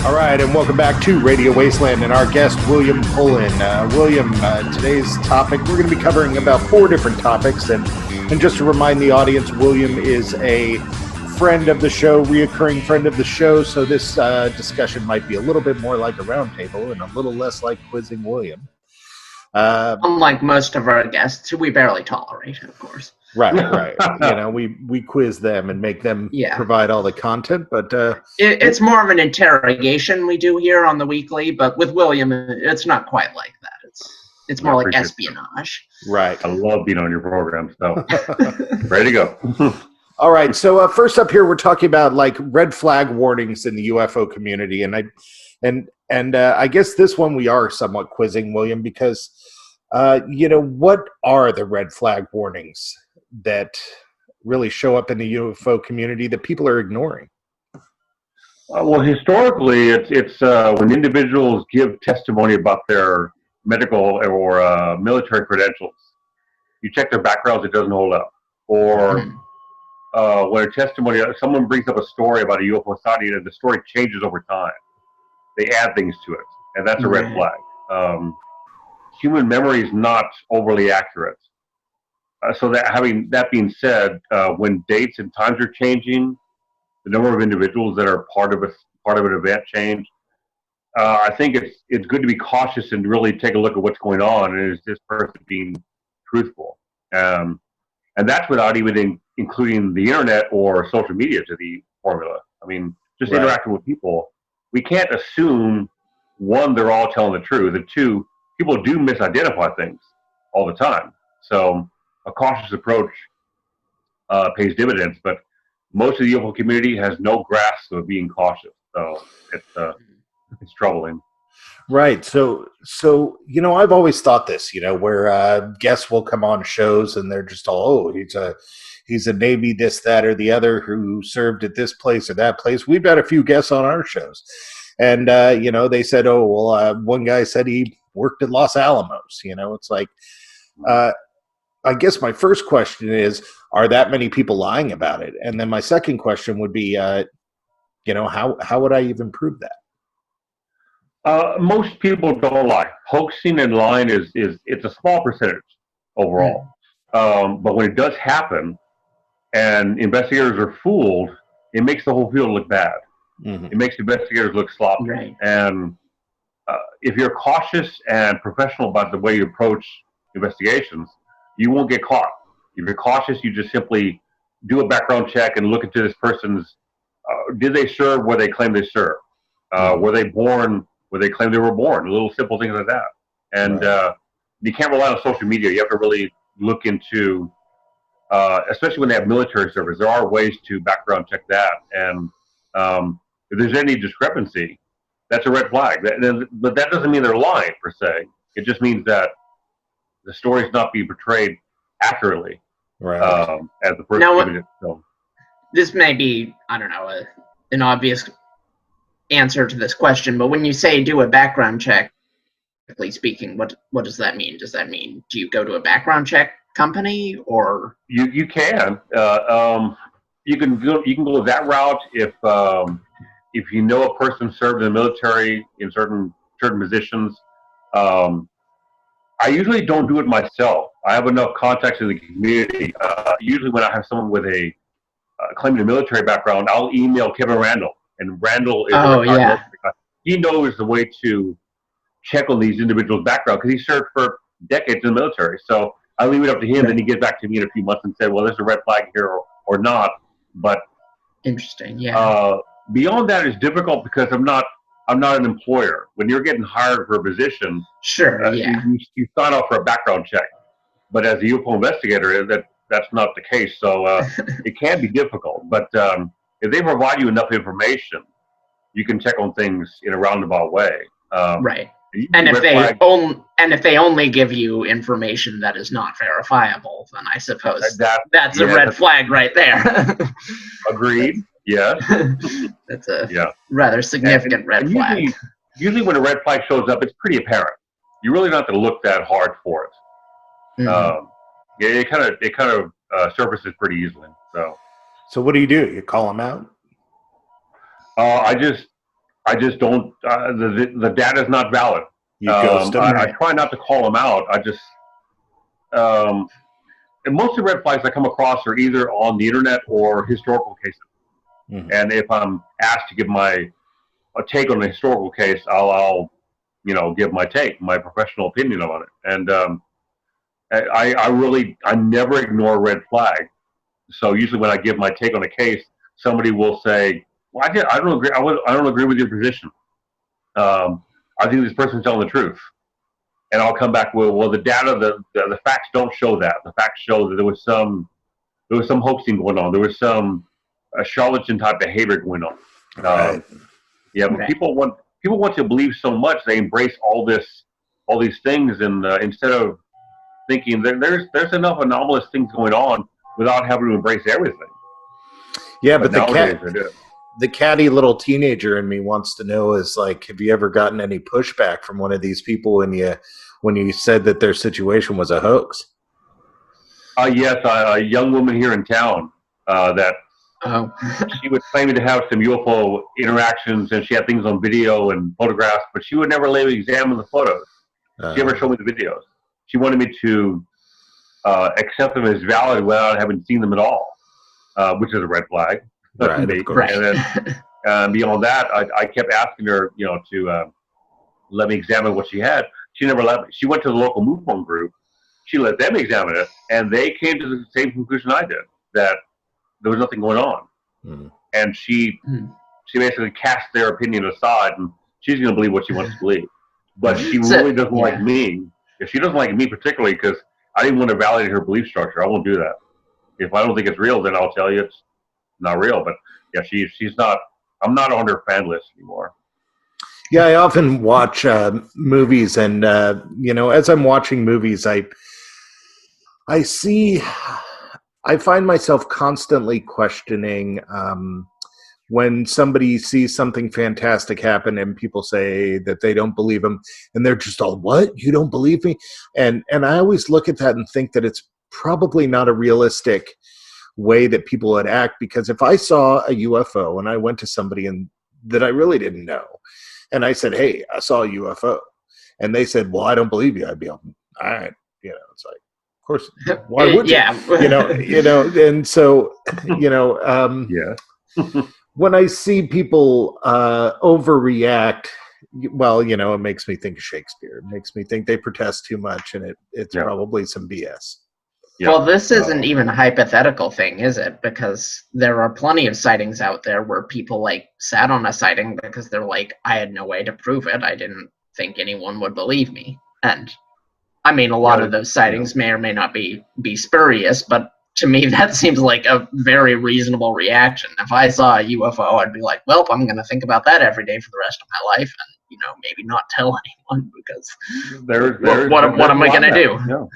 All right, and welcome back to Radio Wasteland and our guest, William Pullin. William, today's topic, we're going to be covering about 4 different topics. And just to remind the audience, William is a friend of the show, reoccurring friend of the show. So this discussion might be a little bit more like a roundtable and a little less like quizzing William. Unlike most of our guests, who we barely tolerate, of course. Right. We quiz them and make them provide all the content, but it's more of an interrogation we do here on the weekly. But with William, it's not quite like that. It's more like espionage. Right. I love being on your program, so ready to go. All right. So first up here, we're talking about like red flag warnings in the UFO community, and I guess this one we are somewhat quizzing William because what are the red flag warnings that really show up in the UFO community that people are ignoring? Well, historically, it's when individuals give testimony about their medical or military credentials. You check their backgrounds, it doesn't hold up. Or when a testimony, someone brings up a story about a UFO sighting and the story changes over time. They add things to it, and that's a red flag. Human memory is not overly accurate. So that being said, when dates and times are changing, the number of individuals that are part of an event change, I think it's good to be cautious and really take a look at what's going on, and is this person being truthful? And that's without even including the internet or social media to the formula. I mean, just interacting with people, we can't assume, one, they're all telling the truth, and two, people do misidentify things all the time. So a cautious approach pays dividends, but most of the UFO community has no grasp of being cautious. So it's troubling. Right. So I've always thought this, where guests will come on shows and they're just all, he's a Navy, this, that, or the other who served at this place or that place. We've had a few guests on our shows. And, they said, one guy said he worked at Los Alamos. It's like, I guess my first question is, are that many people lying about it? And then my second question would be, how would I even prove that? Most people don't lie. Hoaxing and lying it's a small percentage overall. But when it does happen and investigators are fooled, it makes the whole field look bad. Mm-hmm. It makes investigators look sloppy. Right. And if you're cautious and professional about the way you approach investigations, you won't get caught. If you're cautious, you just simply do a background check and look into this person's, did they serve where they claim they served? Were they born where they claim they were born? Little simple things like that. And you can't rely on social media. You have to really look into, especially when they have military service, there are ways to background check that. And if there's any discrepancy, that's a red flag. But that doesn't mean they're lying, per se. It just means that the story's not being portrayed accurately as the person giving it. So. This may be, I don't know, an obvious answer to this question, but when you say do a background check, technically speaking, what does that mean? Does that mean, do you go to a background check company, or you can you can go that route if you know a person served in the military in certain positions. I usually don't do it myself. I have enough contacts in the community. Usually when I have someone with a claiming a military background, I'll email Kevin Randall. And Randall is he knows the way to check on these individuals' background because he served for decades in the military. So I leave it up to him, and he gets back to me in a few months and said, well, there's a red flag here or not. But interesting, yeah. Beyond that is difficult because I'm not an employer. When you're getting hired for a position, you sign off for a background check. But as a UFO investigator, that's not the case. So it can be difficult. But if they provide you enough information, you can check on things in a roundabout way. Right. And if they only give you information that is not verifiable, then I suppose that's a red flag right there. Agreed. Yeah. That's a rather significant red flag. Usually when a red flag shows up, it's pretty apparent. You really don't have to look that hard for it. Mm-hmm. It kind of surfaces pretty easily. So what do? You call them out? I just don't. The data is not valid. You ghost them. I try not to call them out. I just and most of the red flags I come across are either on the internet or historical cases. Mm-hmm. And if I'm asked to give a take on a historical case, I'll give my take, my professional opinion on it. And I never ignore a red flag. So usually when I give my take on a case, somebody will say, "Well, I don't agree. I don't agree with your position. I think this person's telling the truth." And I'll come back with, "Well, the data, the facts don't show that. The facts show that there was some hoaxing going on. There was some charlatan type behavior going on." Right. Yeah, but people want to believe so much, they embrace all these things, and instead of thinking there's enough anomalous things going on without having to embrace everything. Yeah, but the catty little teenager in me wants to know is like, have you ever gotten any pushback from one of these people when you said that their situation was a hoax? Yes, a young woman here in town that she was claiming to have some UFO interactions, and she had things on video and photographs, but she would never let me examine the photos. She never showed me the videos. She wanted me to accept them as valid without having seen them at all, which is a red flag. Right, of course. And then beyond that, I kept asking her, to let me examine what she had. She never let me. She went to the local MUFON group. She let them examine it, and they came to the same conclusion I did, that there was nothing going on. Mm. And she basically cast their opinion aside, and she's going to believe what she wants to believe. But she really doesn't like me. If she doesn't like me particularly, because I didn't want to validate her belief structure, I won't do that. If I don't think it's real, then I'll tell you it's not real. But yeah, she's not. I'm not on her fan list anymore. Yeah, I often watch movies, and as I'm watching movies, I find myself constantly questioning when somebody sees something fantastic happen and people say that they don't believe them, and they're just all, "What? You don't believe me?" And I always look at that and think that it's probably not a realistic way that people would act, because if I saw a UFO and I went to somebody and that I really didn't know, and I said, "Hey, I saw a UFO," and they said, "Well, I don't believe you," I'd be all right, it's like, of course, why would you? Yeah. And so, yeah. When I see people overreact, well, it makes me think of Shakespeare. It makes me think they protest too much, and it's probably some BS. Yeah. Well, this isn't even a hypothetical thing, is it? Because there are plenty of sightings out there where people sat on a sighting because they're like, I had no way to prove it. I didn't think anyone would believe me. And I mean, a lot of those sightings may or may not be spurious, but to me, that seems like a very reasonable reaction. If I saw a UFO, I'd be like, well, I'm going to think about that every day for the rest of my life, and maybe not tell anyone, because what am I going to do?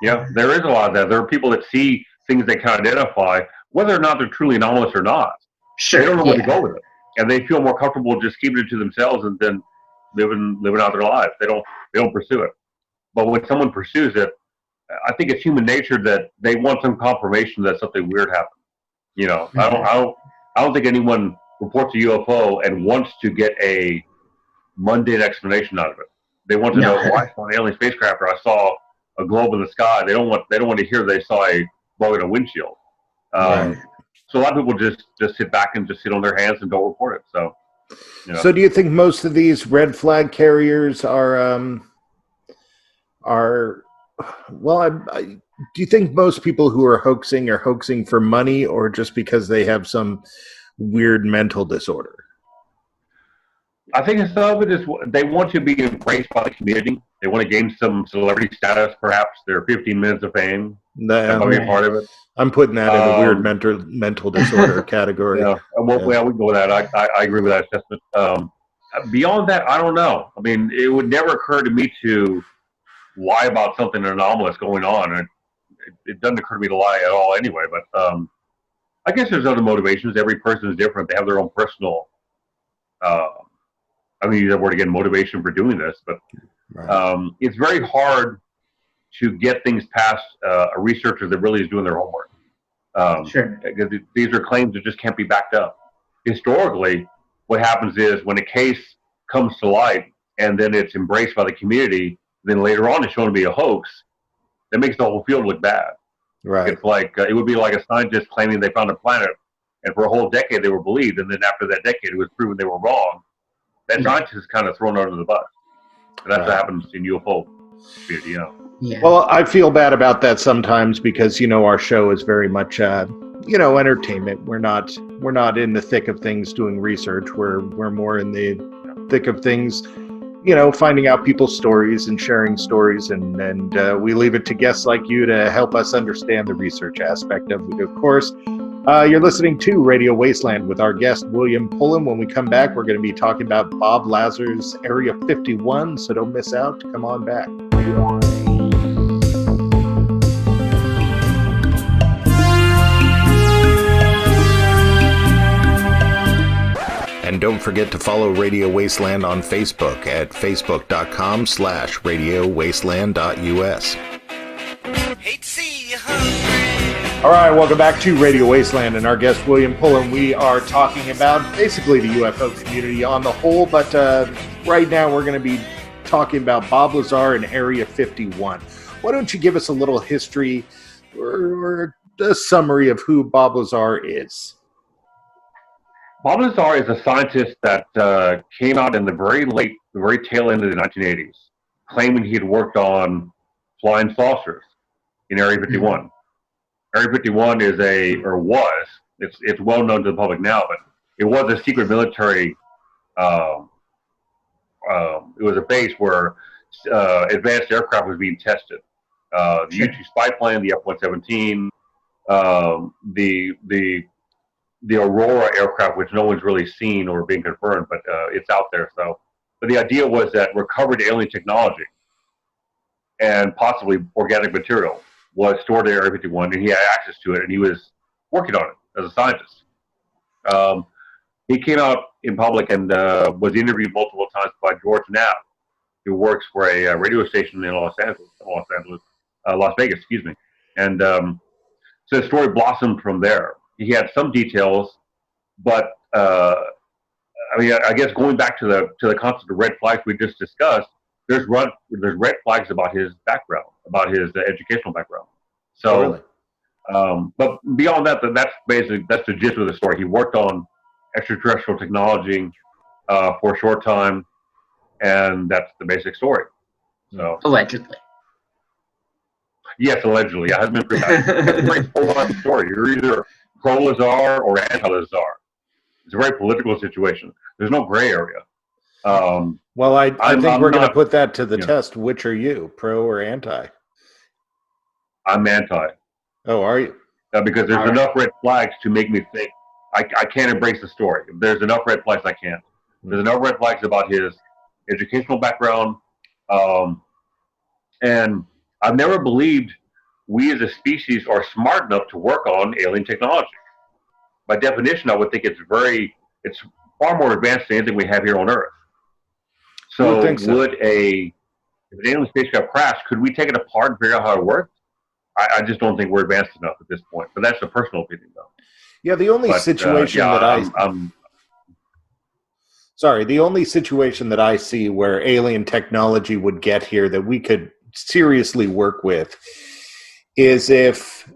Yeah, there is a lot of that. There are people that see things they can identify, whether or not they're truly anomalous or not. Sure, they don't know where to go with it, and they feel more comfortable just keeping it to themselves and then living out their lives. They don't pursue it. But when someone pursues it, I think it's human nature that they want some confirmation that something weird happened. Mm-hmm. I don't think anyone reports a UFO and wants to get a mundane explanation out of it. They want to know, I saw an alien spacecraft, or I saw a globe in the sky. They don't want to hear they saw a bug in a windshield. Right. So a lot of people just sit back and just sit on their hands and don't report it. So, So do you think most of these red flag carriers are well, do you think most people who are hoaxing for money, or just because they have some weird mental disorder? I think some of it is they want to be embraced by the community. They want to gain some celebrity status, perhaps. Their 15 minutes of fame. That might be a part of it. I'm putting that in the weird mental disorder category. Yeah, we can go with that. I agree with that assessment. Beyond that, I don't know. I mean, it would never occur to me to lie about something anomalous going on. It doesn't occur to me to lie at all anyway. But I guess there's other motivations. Every person is different. They have their own personal, I mean, use that word again, motivation for doing this. But it's very hard to get things past a researcher that really is doing their homework. Sure. Because these are claims that just can't be backed up. Historically, what happens is when a case comes to light and then it's embraced by the community, then later on it's shown to be a hoax, that makes the whole field look bad. Right. It's like, it would be like a scientist claiming they found a planet, and for a whole decade they were believed, and then after that decade it was proven they were wrong. That scientist is kind of thrown under the bus. And that's what happens in UFO community, Yeah. Well, I feel bad about that sometimes because, our show is very much, entertainment. We're not in the thick of things doing research. We're more in the thick of things, finding out people's stories and sharing stories. And we leave it to guests like you to help us understand the research aspect of it, of course. You're listening to Radio Wasteland with our guest, William Pullin. When we come back, we're going to be talking about Bob Lazar's Area 51, so don't miss out. Come on back. And don't forget to follow Radio Wasteland on Facebook at facebook.com/radiowasteland.us. Hate to see you hungry. All right, welcome back to Radio Wasteland and our guest, William Pullin. We are talking about basically the UFO community on the whole, but right now we're going to be talking about Bob Lazar and Area 51. Why don't you give us a little history or a summary of who Bob Lazar is? Bob Lazar is a scientist that came out in the very tail end of the 1980s, claiming he had worked on flying saucers in Area 51. Mm-hmm. Area 51 is it's well known to the public now, but it was a secret military. It was a base where advanced aircraft was being tested. The U-2 spy plane, the F-117, the Aurora aircraft, which no one's really seen or being confirmed, but it's out there. So, but the idea was that recovered alien technology and possibly organic material was stored at Area 51, and he had access to it, and he was working on it as a scientist. He came out in public and was interviewed multiple times by George Knapp, who works for a radio station in Las Vegas, excuse me. And so the story blossomed from there. He had some details, but I guess going back to the concept of red flags we just discussed, there's red flags about his background, about his educational background. So, really? But beyond that, that's the gist of the story. He worked on extraterrestrial technology for a short time, and that's the basic story. So allegedly. Yes, allegedly. I haven't been it's a whole story. You're either pro-Lazar or anti-Lazar. It's a very political situation. There's no gray area. Well, I think we're going to put that to the test. Which are you, pro or anti? I'm anti. Oh, are you? Because there's enough red flags to make me think I can't embrace the story. There's enough red flags I can't. There's enough red flags about his educational background. And I've never believed we as a species are smart enough to work on alien technology. By definition, I would think it's far more advanced than anything we have here on Earth. So, if an alien spacecraft crashed, could we take it apart and figure out how it worked? I just don't think we're advanced enough at this point. But that's a personal opinion, though. Yeah, the only situation the only situation that I see where alien technology would get here that we could seriously work with is if,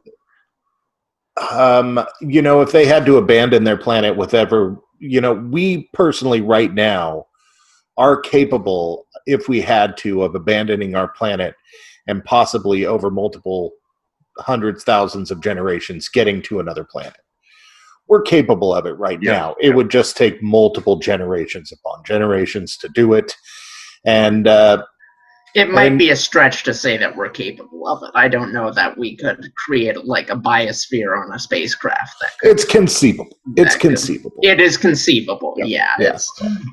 if they had to abandon their planet, whatever, we personally right now are capable, if we had to, of abandoning our planet and possibly over multiple hundreds, thousands of generations getting to another planet. We're capable of it right now. It would just take multiple generations upon generations to do it. And it might be a stretch to say that we're capable of it. I don't know that we could create like a biosphere on a spacecraft. It's conceivable. It's conceivable. It is conceivable. Yeah. Yes.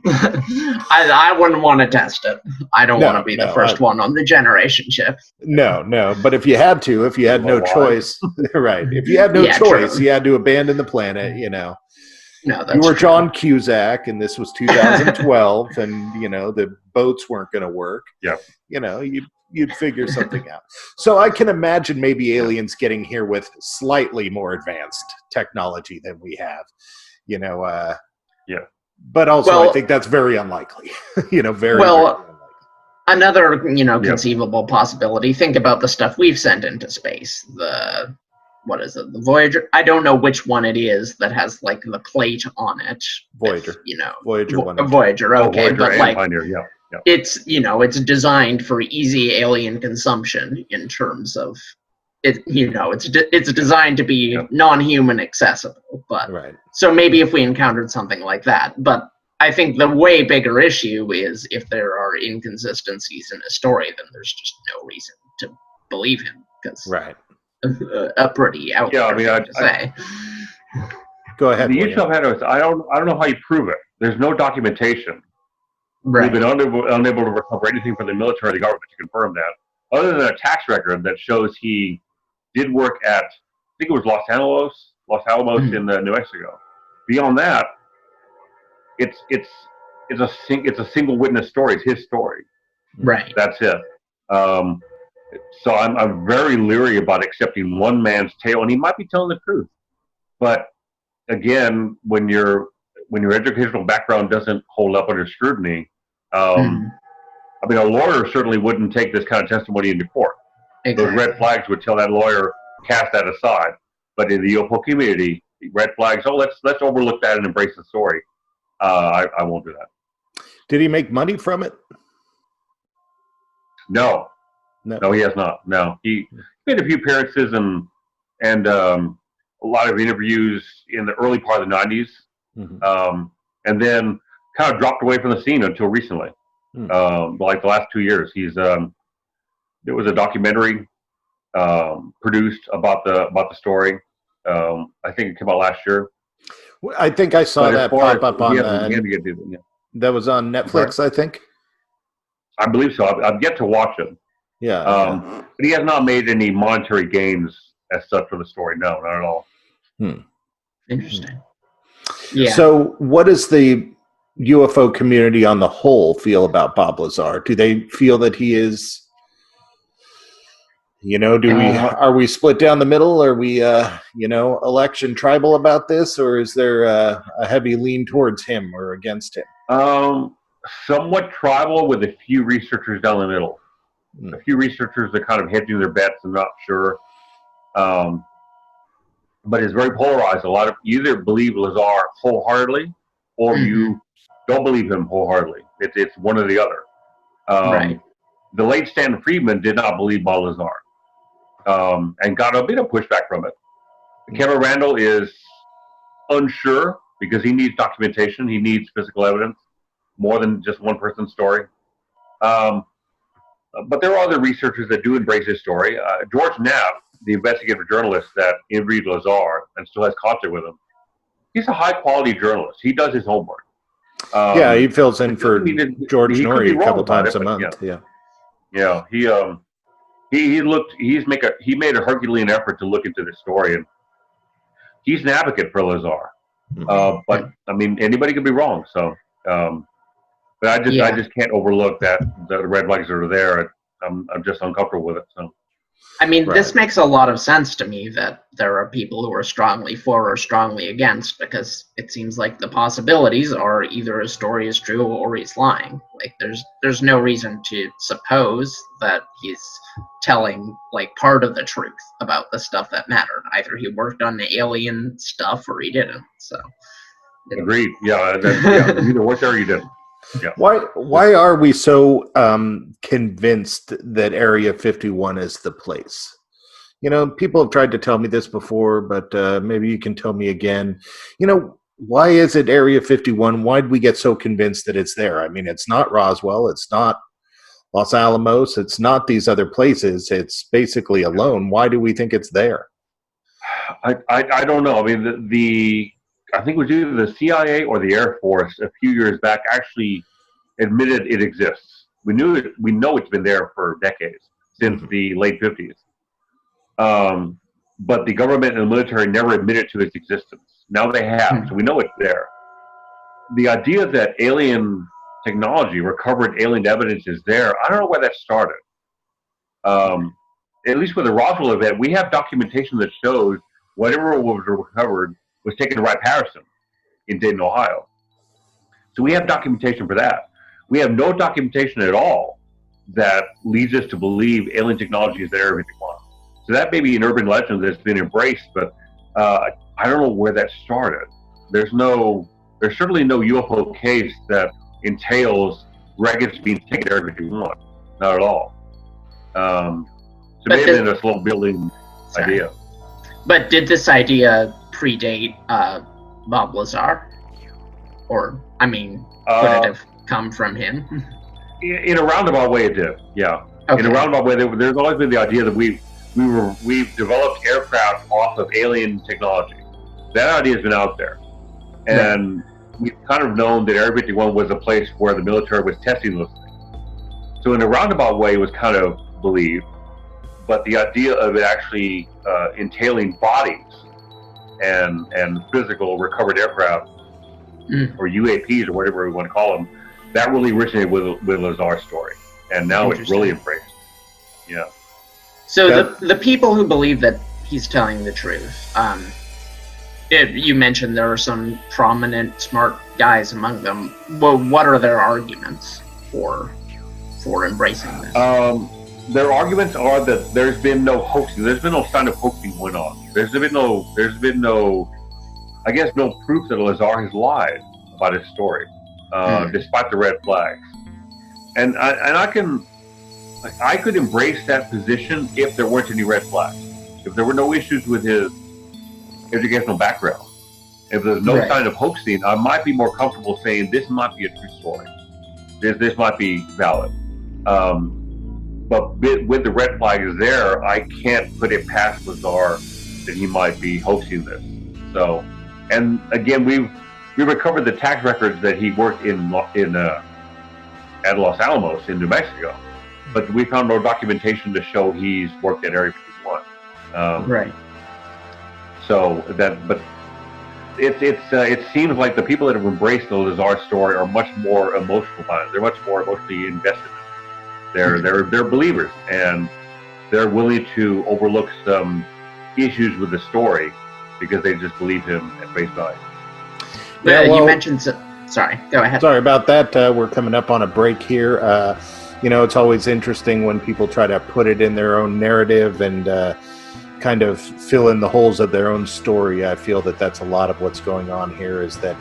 I wouldn't want to test it. I don't want to be the first one on the generation ship. No. But if you had no choice, right? If you had no choice, true. You had to abandon the planet. No, that's you were true. John Cusack, and this was 2012, and the boats weren't going to work. Yeah. You'd figure something out. So I can imagine maybe aliens getting here with slightly more advanced technology than we have. But also, Well, I think that's very unlikely. Very, well, very unlikely. Another, Yep. conceivable possibility. Think about the stuff we've sent into space. What is it? The Voyager. I don't know which one it is that has like the plate on it. Voyager. Voyager 1 and 2. Voyager. Okay, Voyager but and like Pioneer, yeah. it's it's designed for easy alien consumption in terms of it. It's designed to be non-human accessible. But Right. so maybe if we encountered something like that, but I think the way bigger issue is if there are inconsistencies in a story, then there's just no reason to believe him, because Right. a pretty out there thing to say. Go ahead. The issue I've had is I don't know how you prove it. There's no documentation. Right. We've been unable to recover anything from the military or the government to confirm that, other than a tax record that shows he did work at, I think it was Los Alamos in New Mexico. Beyond that, it's a single witness story. It's his story. Right. That's it. So I'm very leery about accepting one man's tale, and he might be telling the truth. But again, when your educational background doesn't hold up under scrutiny, I mean, a lawyer certainly wouldn't take this kind of testimony into court. Exactly. Those red flags would tell that lawyer, cast that aside. But in the UFO community, red flags, let's overlook that and embrace the story. I won't do that. Did he make money from it? No, he has not. No, he made a few appearances and a lot of interviews in the early part of the 90s, and then kind of dropped away from the scene until recently. Like the last 2 years, there was a documentary produced about the story. I think it came out last year. I think I saw that pop up on that was on Netflix, I think. I believe so. I've yet to watch it. Yeah. But he has not made any monetary gains as such for the story. No, not at all. Interesting. Yeah. So what does the UFO community on the whole feel about Bob Lazar? Do they feel that he is, are we split down the middle? Are we, election tribal about this, or is there a heavy lean towards him or against him? Somewhat tribal, with a few researchers down the middle. A few researchers are kind of hedging their bets. I'm not sure. But it's very polarized. A lot of you either believe Lazar wholeheartedly, or you don't believe him wholeheartedly. It's one or the other. Right. The late Stanton Friedman did not believe Bob Lazar, and got a bit of pushback from it. Kevin Randall is unsure because he needs documentation. He needs physical evidence more than just one person's story. But there are other researchers that do embrace his story. George Knapp, the investigative journalist that interviewed Lazar and still has contact with him, he's a high-quality journalist. He does his homework. He fills in for George Norrie a couple times a month. Yeah. He made a Herculean effort to look into this story, and he's an advocate for Lazar. But I mean, anybody could be wrong. So, but I just can't overlook that the red flags are there. I'm just uncomfortable with it. So. I mean, this makes a lot of sense to me that there are people who are strongly for or strongly against, because it seems like the possibilities are either his story is true or he's lying. Like, there's no reason to suppose that he's telling like part of the truth about the stuff that mattered. Either he worked on the alien stuff or he didn't. So, agreed. Yeah, you either worked there or you didn't. Yeah. Why are we so convinced that Area 51 is the place? People have tried to tell me this before, but maybe you can tell me again. Why is it Area 51? Why did we get so convinced that it's there? I mean, it's not Roswell. It's not Los Alamos. It's not these other places. It's basically alone. Why do we think it's there? I don't know. I mean, I think it was either the CIA or the Air Force a few years back actually admitted it exists. We know it's been there for decades, since the late 50s. But the government and the military never admitted to its existence. Now they have, so we know it's there. The idea that alien technology, recovered alien evidence is there, I don't know where that started. At least with the Roswell event, we have documentation that shows whatever was recovered was taken to Wright Patterson in Dayton, Ohio. So we have documentation for that. We have no documentation at all that leads us to believe alien technology is there everything wants. So that may be an urban legend that's been embraced, but I don't know where that started. There's certainly no UFO case that entails wreckage being taken there everything wants. Not at all. So maybe in a slow building idea. But did this idea predate Bob Lazar? Or, I mean, could it have come from him? In a roundabout way, it did. Yeah. Okay. In a roundabout way, there's always been the idea that we've developed aircraft off of alien technology. That idea has been out there, and we've kind of known that Area 51 was a place where the military was testing those things. So in a roundabout way, it was kind of believed, but the idea of it actually entailing bodies and physical recovered aircraft or UAPs or whatever we want to call them, that really originated with Lazar's story, and now it's really embraced. Yeah. So the people who believe that he's telling the truth, you mentioned there are some prominent, smart guys among them. Well, what are their arguments for embracing this? Their arguments are that there's been no hoaxing. There's been no sign of hoaxing going on. There's been no, I guess, no proof that Lazar has lied about his story, despite the red flags. And I could embrace that position if there weren't any red flags. If there were no issues with his educational background, if there's no sign of hoaxing, I might be more comfortable saying this might be a true story. This might be valid. But with the red flags there, I can't put it past Lazar that he might be hoaxing this. So, and again, we recovered the tax records that he worked at Los Alamos in New Mexico, but we found no documentation to show he's worked at Area 51. Right. So but it seems like the people that have embraced the Lazar story are much more emotional about it. They're much more emotionally invested in it. They're believers, and they're willing to overlook some issues with the story because they just believe him at face value. Yeah, you mentioned. Sorry, go ahead. Sorry about that. We're coming up on a break here. It's always interesting when people try to put it in their own narrative and kind of fill in the holes of their own story. I feel that that's a lot of what's going on here is that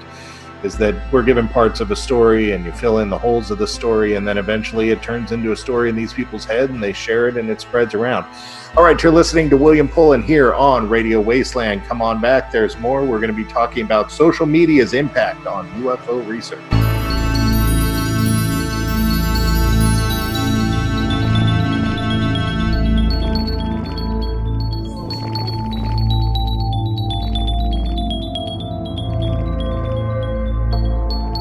we're given parts of a story and you fill in the holes of the story, and then eventually it turns into a story in these people's head and they share it and it spreads around. All right, you're listening to William Pullin here on Radio Wasteland. Come on back, there's more. We're going to be talking about social media's impact on UFO research.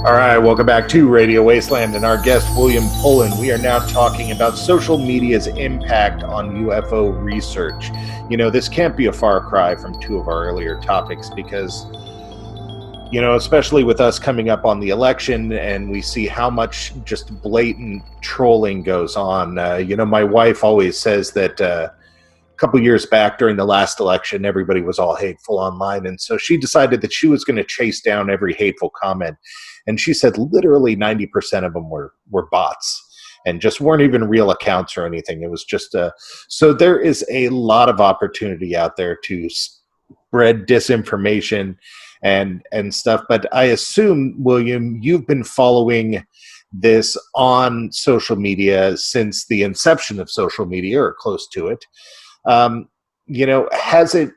All right, welcome back to Radio Wasteland and our guest, William Pullin. We are now talking about social media's impact on UFO research. This can't be a far cry from two of our earlier topics because, especially with us coming up on the election and we see how much just blatant trolling goes on. My wife always says that a couple years back during the last election, everybody was all hateful online. And so she decided that she was going to chase down every hateful comment. And she said literally 90% of them were bots and just weren't even real accounts or anything. It was just so there is a lot of opportunity out there to spread disinformation and stuff. But I assume, William, you've been following this on social media since the inception of social media or close to it. Has it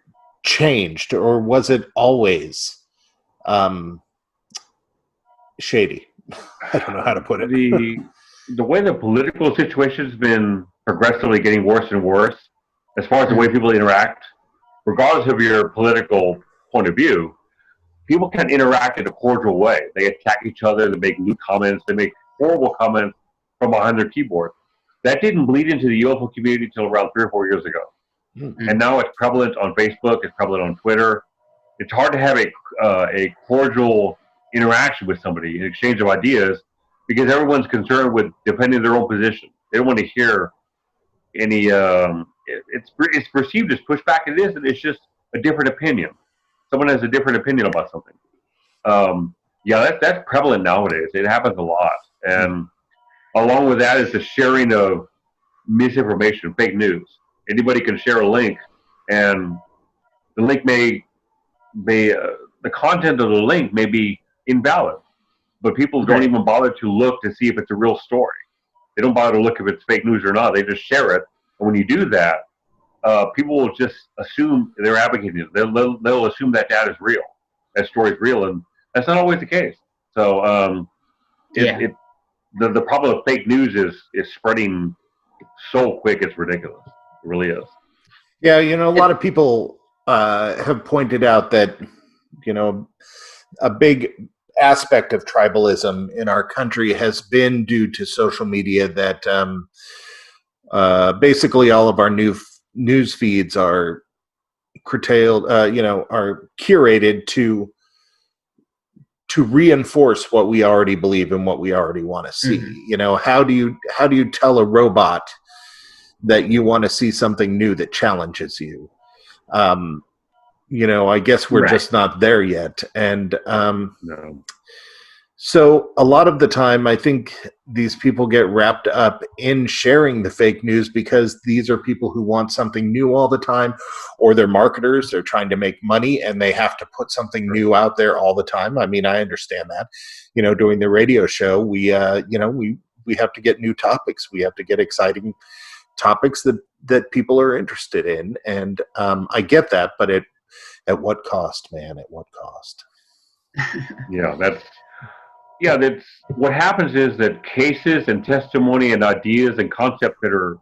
changed or was it always shady? I don't know how to put it. The way the political situation has been progressively getting worse and worse, as far as the way people interact, regardless of your political point of view, people can interact in a cordial way. They attack each other, they make new comments, they make horrible comments from behind their keyboard. That didn't bleed into the UFO community until around 3 or 4 years ago. Mm-hmm. And now it's prevalent on Facebook, it's prevalent on Twitter. It's hard to have a cordial interaction with somebody, an exchange of ideas, because everyone's concerned with defending their own position. They don't want to hear any. It's perceived as pushback. It is, and it's just a different opinion. Someone has a different opinion about something. Yeah, that's prevalent nowadays. It happens a lot. And along with that is the sharing of misinformation, fake news. Anybody can share a link, and the link the content of the link may be invalid, but people don't even bother to look to see if it's a real story. They don't bother to look if it's fake news or not. They just share it. And when you do that, people will just assume they're advocating it. They'll assume that is real, that story is real, and that's not always the case. So the problem with fake news is spreading so quick, it's ridiculous. It really is. Yeah, a lot of people have pointed out that, a big aspect of tribalism in our country has been due to social media, that basically all of our news feeds are curtailed, are curated to reinforce what we already believe and what we already want to see. How do you tell a robot that you want to see something new that challenges you? I guess we're just not there yet. And No. so a lot of the time, I think these people get wrapped up in sharing the fake news because these are people who want something new all the time, or they're marketers. They're trying to make money and they have to put something new out there all the time. I mean, I understand that. Doing the radio show, we have to get new topics. We have to get exciting topics that people are interested in. And I get that, but at what cost, man? At what cost? That's what happens is that cases and testimony and ideas and concepts that are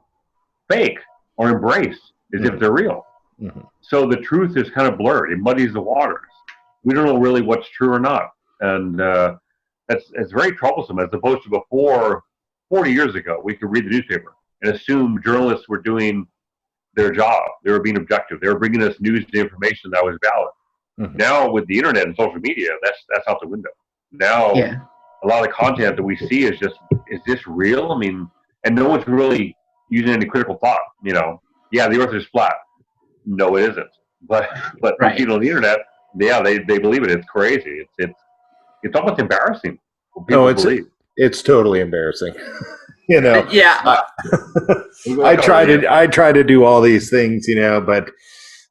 fake are embraced as if they're real. Mm-hmm. So the truth is kind of blurred. It muddies the waters. We don't know really what's true or not. And it's very troublesome, as opposed to before, 40 years ago, we could read the newspaper and assume journalists were doing their job. They were being objective. They were bringing us news and information that was valid. Mm-hmm. Now, with the internet and social media, that's out the window. Now, a lot of the content that we see is this real? I mean, and no one's really using any critical thought. The Earth is flat. No, it isn't. But people on the internet, they believe it. It's crazy. It's almost embarrassing. It's totally embarrassing. Yeah. I try to do all these things, but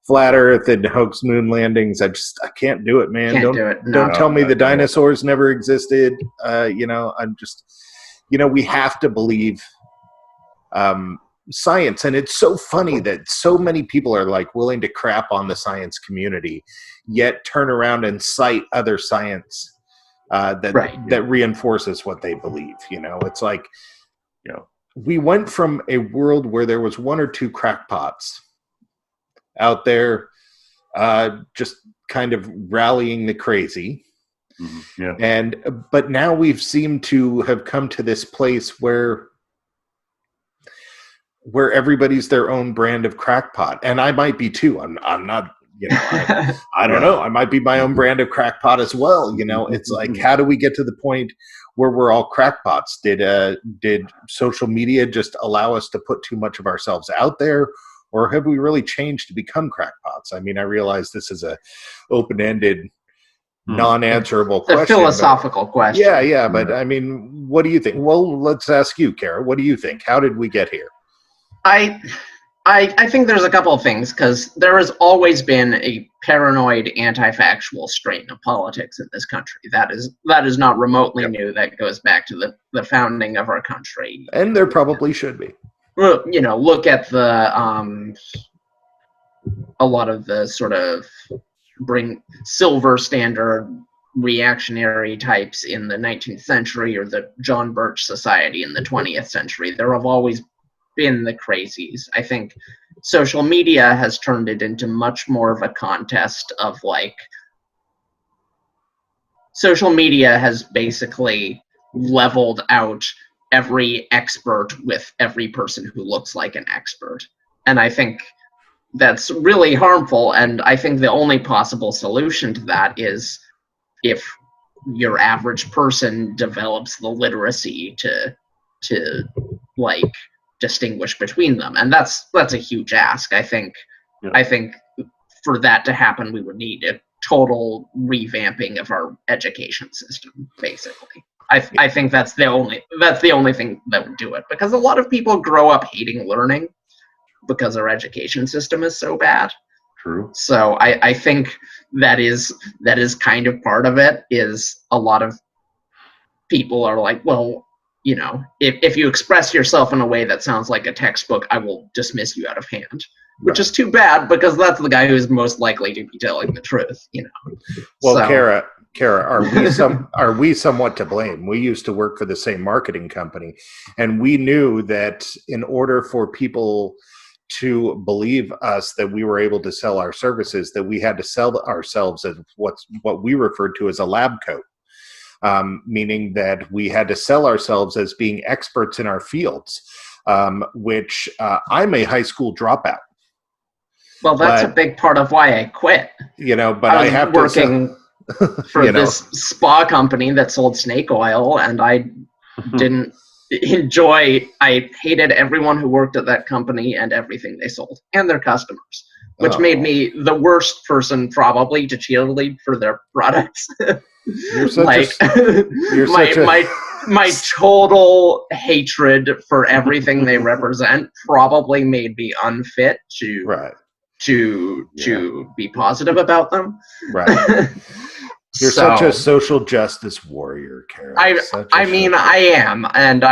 flat Earth and hoax moon landings, I can't do it, man. Don't tell me the dinosaurs never existed. I'm just, we have to believe science. And it's so funny that so many people are like willing to crap on the science community, yet turn around and cite other science that reinforces what they believe. It's like, we went from a world where there was one or two crackpots out there just kind of rallying the crazy. But now we've seemed to have come to this place where everybody's their own brand of crackpot, and I might be too. I'm not, I don't know. I might be my own brand of crackpot as well. It's like, how do we get to the point where we're all crackpots? Did social media just allow us to put too much of ourselves out there? Or have we really changed to become crackpots? I mean, I realize this is a open-ended, non-answerable question. It's a philosophical question. Yeah. But I mean, what do you think? Well, let's ask you, Kara. What do you think? How did we get here? I think there's a couple of things, because there has always been a paranoid, anti-factual strain of politics in this country. That is not remotely new. That goes back to the founding of our country. And there probably should be. Well, look at a lot of the sort of silver standard reactionary types in the 19th century, or the John Birch Society in the 20th century. There have always been the crazies. I think social media has turned it into much more of a contest of social media has basically leveled out every expert with every person who looks like an expert. And I think that's really harmful, and I think the only possible solution to that is if your average person develops the literacy to distinguish between them. And that's a huge ask. I think for that to happen, we would need a total revamping of our education system, basically. I think that's the only thing that would do it, because a lot of people grow up hating learning because our education system is so bad. True. So I think that is kind of part of it. Is a lot of people are like, well, you know, if you express yourself in a way that sounds like a textbook, I will dismiss you out of hand. Which is too bad, because that's the guy who's most likely to be telling the truth, you know. Well, so. Kara, are we somewhat to blame? We used to work for the same marketing company, and we knew that in order for people to believe us that we were able to sell our services, that we had to sell ourselves as what we referred to as a lab coat, meaning that we had to sell ourselves as being experts in our fields, which I'm a high school dropout. Well, that's a big part of why I quit. You know, but I have working for this spa company that sold snake oil, and I didn't enjoy. I hated everyone who worked at that company and everything they sold, and their customers, which made me the worst person probably to cheerlead for their products. My total hatred for everything they represent probably made me unfit to be positive about them. Right. You're such a social justice warrior, Kara. I am, and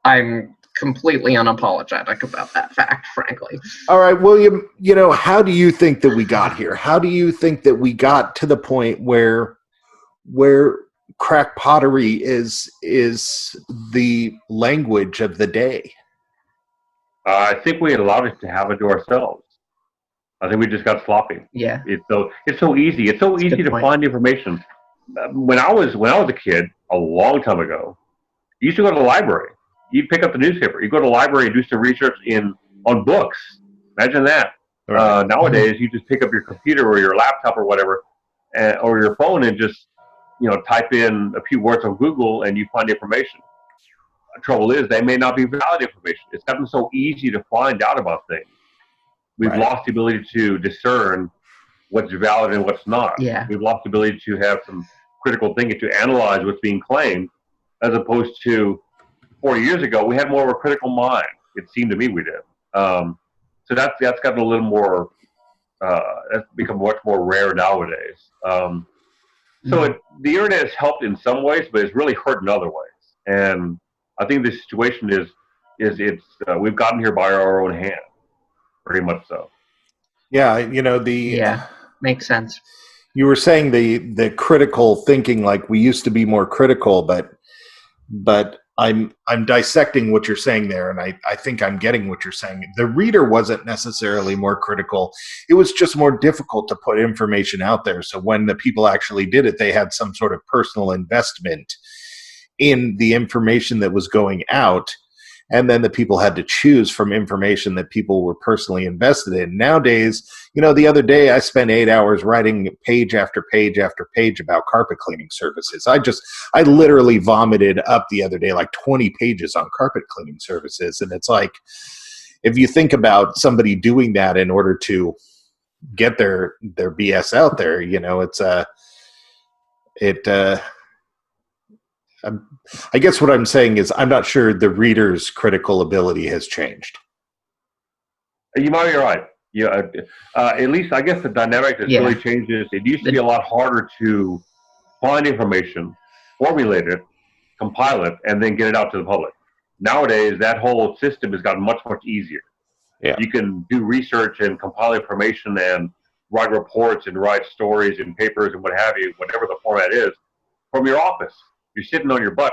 I'm completely unapologetic about that fact, frankly. All right, William, you know, how do you think that we got here? How do you think that we got to the point where crack pottery is the language of the day? I think we allowed it to have it to ourselves. I think we just got sloppy. Yeah. It's so easy. It's so easy to find information. When I was a kid, a long time ago, you used to go to the library. You'd pick up the newspaper. You go to the library and do some research on books. Imagine that. Right. Nowadays, you just pick up your computer or your laptop or whatever, or your phone, and just type in a few words on Google and you find information. The trouble is, they may not be valid information. It's gotten so easy to find out about things. We've lost the ability to discern what's valid and what's not. Yeah. We've lost the ability to have some critical thinking, to analyze what's being claimed, as opposed to 40 years ago, we had more of a critical mind. It seemed to me we did. So that's gotten a little more, that's become much more rare nowadays. The internet has helped in some ways, but it's really hurt in other ways. And I think the situation is we've gotten here by our own hand. Pretty much so. Yeah, makes sense. You were saying the critical thinking, like we used to be more critical, but I'm dissecting what you're saying there, and I think I'm getting what you're saying. The reader wasn't necessarily more critical. It was just more difficult to put information out there. So when the people actually did it, they had some sort of personal investment in the information that was going out. And then the people had to choose from information that people were personally invested in. Nowadays, the other day I spent 8 hours writing page after page after page about carpet cleaning services. I literally vomited up the other day like 20 pages on carpet cleaning services. And it's like, if you think about somebody doing that in order to get their BS out there, I guess what I'm saying is I'm not sure the reader's critical ability has changed. You might be right. Yeah, at least I guess the dynamic has really changed. It used to be a lot harder to find information, formulate it, compile it, and then get it out to the public. Nowadays, that whole system has gotten much, much easier. Yeah. You can do research and compile information and write reports and write stories and papers and what have you, whatever the format is, from your office. You're sitting on your butt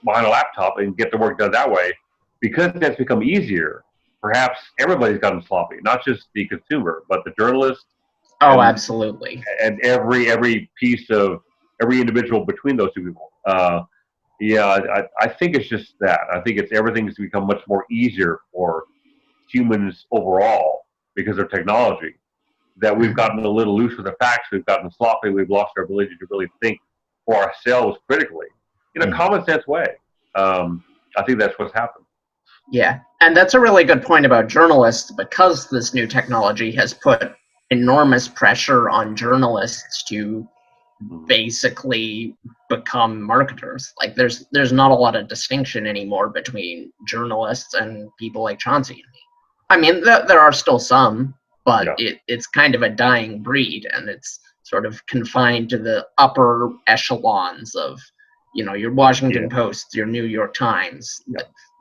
behind a laptop and get the work done that way. Because that's become easier, perhaps everybody's gotten sloppy, not just the consumer, but the journalist. Oh, absolutely. And every individual between those two people. I think it's just that. I think everything's become much more easier for humans overall because of technology, that we've gotten a little loose with the facts, we've gotten sloppy, we've lost our ability to really think for ourselves critically in a common sense way. I think that's what's happened. Yeah, and that's a really good point about journalists, because this new technology has put enormous pressure on journalists to basically become marketers. Like there's not a lot of distinction anymore between journalists and people like Chauncey and me. I mean, there are still some, but it's kind of a dying breed, and it's sort of confined to the upper echelons of, your Washington Post, your New York Times.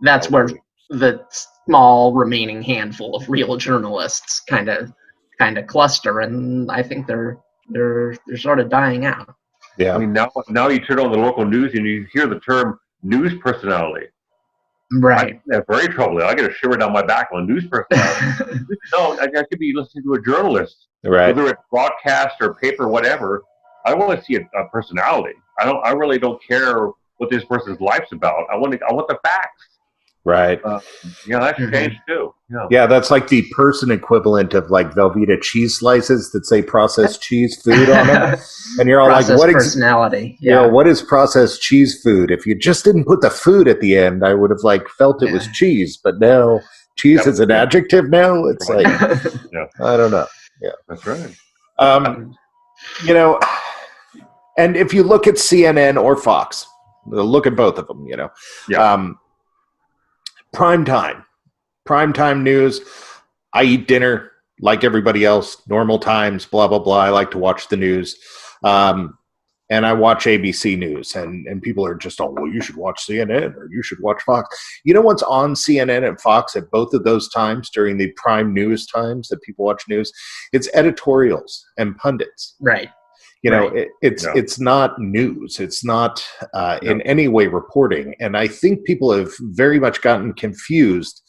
That's where the small remaining handful of real journalists kind of cluster, and I think they're sort of dying out. Yeah. I mean, now you turn on the local news and you hear the term news personality. Right. That's very troubling. I get a shiver down my back on news personality. No, I could be listening to a journalist, right? Whether it's broadcast or paper, whatever. I want to see a personality. I really don't care what this person's life's about. I want the facts. Right. That's changed too. Yeah, that's like the person equivalent of like Velveeta cheese slices that say processed cheese food on them. And you're all processed like, what personality? What is processed cheese food? If you just didn't put the food at the end, I would have felt it was cheese. But now cheese is an adjective now. It's like, I don't know. Yeah, that's right. And if you look at CNN or Fox, look at both of them, primetime news. I eat dinner like everybody else, normal times, blah, blah, blah. I like to watch the news. And I watch ABC News, and people are just, well, you should watch CNN or you should watch Fox. You know what's on CNN and Fox at both of those times during the prime news times that people watch news? It's editorials and pundits. Right. It's not news. It's not in any way reporting. And I think people have very much gotten confused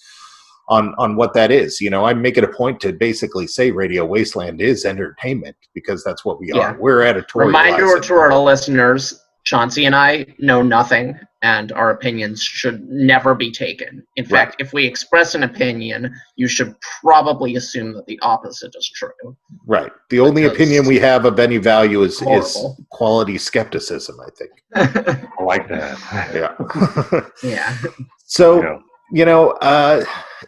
on what that is. I make it a point to basically say Radio Wasteland is entertainment because that's what we are. We're editorial. Reminder to our listeners, Chauncey and I know nothing, and our opinions should never be taken. In fact, if we express an opinion, you should probably assume that the opposite is true. Right. The only opinion we have of any value is quality skepticism, I think. I like that. Yeah. So,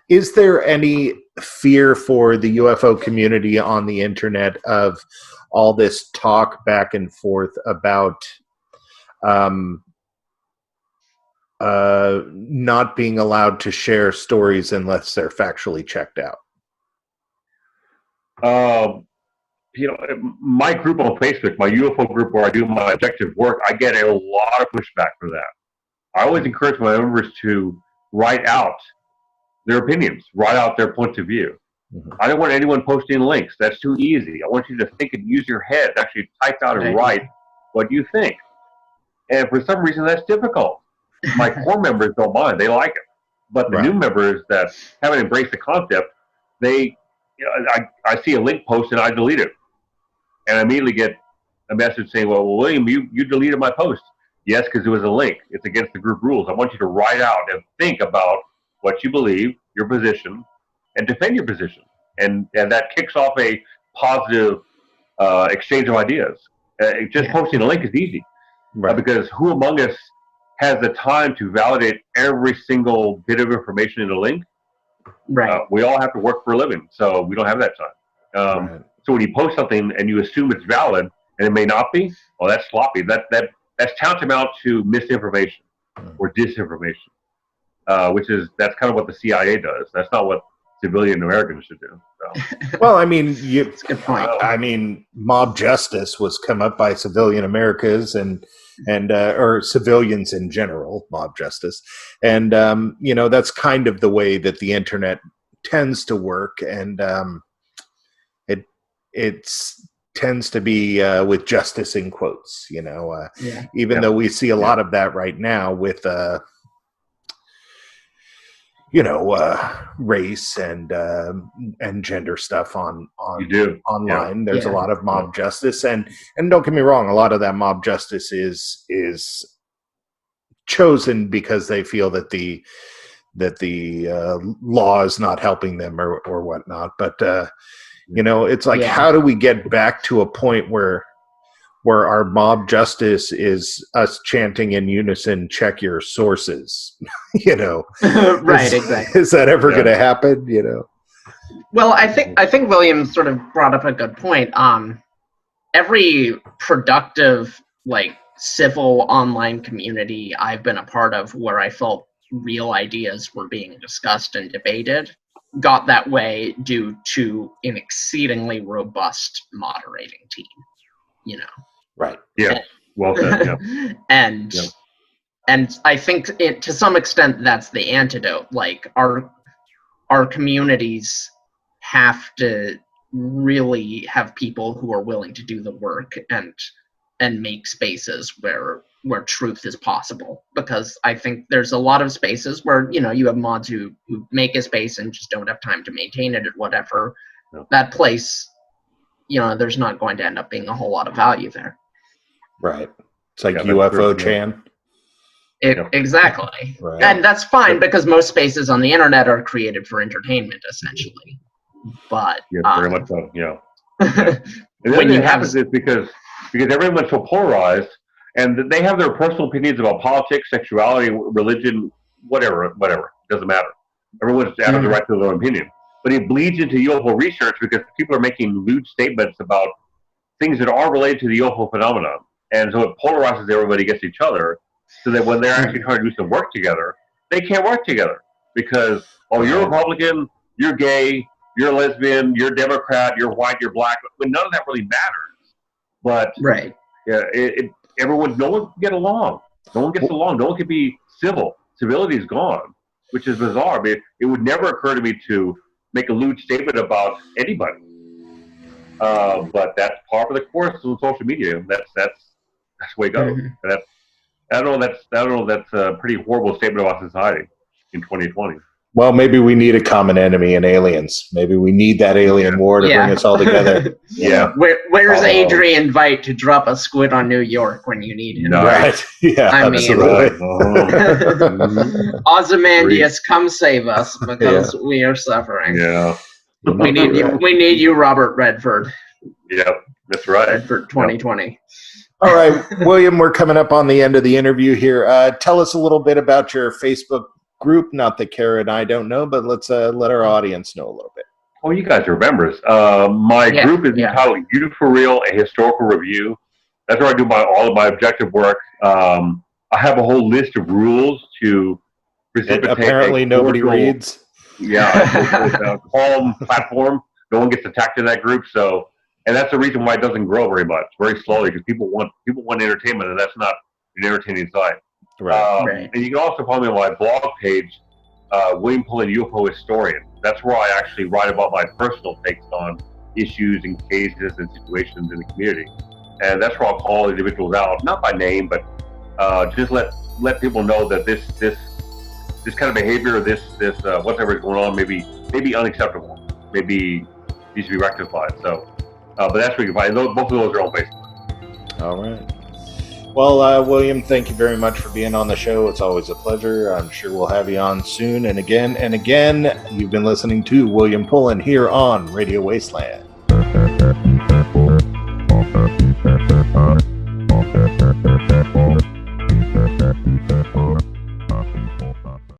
is there any fear for the UFO community on the internet of all this talk back and forth about not being allowed to share stories unless they're factually checked out? My group on Facebook, my UFO group where I do my objective work, I get a lot of pushback for that. I always encourage my members to write out their opinions, write out their points of view. Mm-hmm. I don't want anyone posting links. That's too easy. I want you to think and use your head, actually type out and write what you think. And for some reason, that's difficult. My core members don't mind. They like it. But the new members that haven't embraced the concept, I see a link post and I delete it. And I immediately get a message saying, well, William, you deleted my post. Yes, because it was a link. It's against the group rules. I want you to write out and think about what you believe, your position, and defend your position. And that kicks off a positive exchange of ideas. Posting a link is easy. Right. Because who among us has the time to validate every single bit of information in a link? Right. We all have to work for a living, so we don't have that time. So when you post something and you assume it's valid and it may not be, well, that's sloppy. That's tantamount to misinformation or disinformation, that's kind of what the CIA does. That's not what civilian Americans should do. So. Well, I mean, that's a good point. I mean, mob justice was come up by civilian Americans and or civilians in general, mob justice, and that's kind of the way that the internet tends to work, and it tends to be with justice in quotes, even though we see a lot of that right now with race and gender stuff on online. There's a lot of mob justice, and don't get me wrong, a lot of that mob justice is chosen because they feel that the law is not helping them or whatnot. But it's like, how do we get back to a point where our mob justice is us chanting in unison, check your sources, Right, exactly. Is that ever going to happen, Well, I think William sort of brought up a good point. Every productive, like, civil online community I've been a part of where I felt real ideas were being discussed and debated got that way due to an exceedingly robust moderating team, you know. Right. Yeah. Well said. Yeah. And I think to some extent that's the antidote. Like, our communities have to really have people who are willing to do the work and make spaces where truth is possible, because I think there's a lot of spaces where, you know, you have mods who make a space and just don't have time to maintain it or whatever. No. That place, you know, there's not going to end up being a whole lot of value there. Right. It's like UFO Chan. Exactly. Right. And that's fine, because most spaces on the internet are created for entertainment, essentially. But very much so. Yeah. And then what happens is because everyone's so polarized, and they have their personal opinions about politics, sexuality, religion, whatever. It doesn't matter. Everyone's has the right to their own opinion. But it bleeds into UFO research because people are making lewd statements about things that are related to the UFO phenomenon. And so it polarizes everybody against each other, so that when they're actually trying to do some work together, they can't work together because, you're Republican, you're gay, you're lesbian, you're Democrat, you're white, you're black. But none of that really matters. But no one can get along. No one gets along. No one can be civil. Civility is gone, which is bizarre. I mean, it would never occur to me to make a lewd statement about anybody. But that's part of the course of social media. That's the way it goes. And I don't know. That's a pretty horrible statement about society in 2020. Well, maybe we need a common enemy in aliens. Maybe we need that alien war to bring us all together. Where's Adrian Veidt to drop a squid on New York when you need him? Right. Yeah, absolutely. Ozymandias, come save us, because we are suffering. Yeah. We need you, Robert Redford. Yeah, that's right. Redford 2020. All right, William, we're coming up on the end of the interview here. Tell us a little bit about your Facebook group. Not that Kara and I don't know, but let's let our audience know a little bit. Oh, you guys are members. My group is entitled UFO'REAL, a historical review. That's where I do all of my objective work. I have a whole list of rules to precipitate. Apparently nobody reads. Yeah, calm platform. No one gets attacked in that group. So, and that's the reason why it doesn't grow very much, very slowly, because people want entertainment, and that's not an entertaining site. Right. And you can also follow me on my blog page, William Pullin, UFO Historian. That's where I actually write about my personal takes on issues and cases and situations in the community. And that's where I'll call individuals out, not by name, but just let people know that this kind of behavior, this whatever is going on, may be unacceptable, maybe needs to be rectified. So, but that's where you can find both of those are on Facebook. All right. Well, William, thank you very much for being on the show. It's always a pleasure. I'm sure we'll have you on soon. And again, you've been listening to William Pullin here on Radio Wasteland.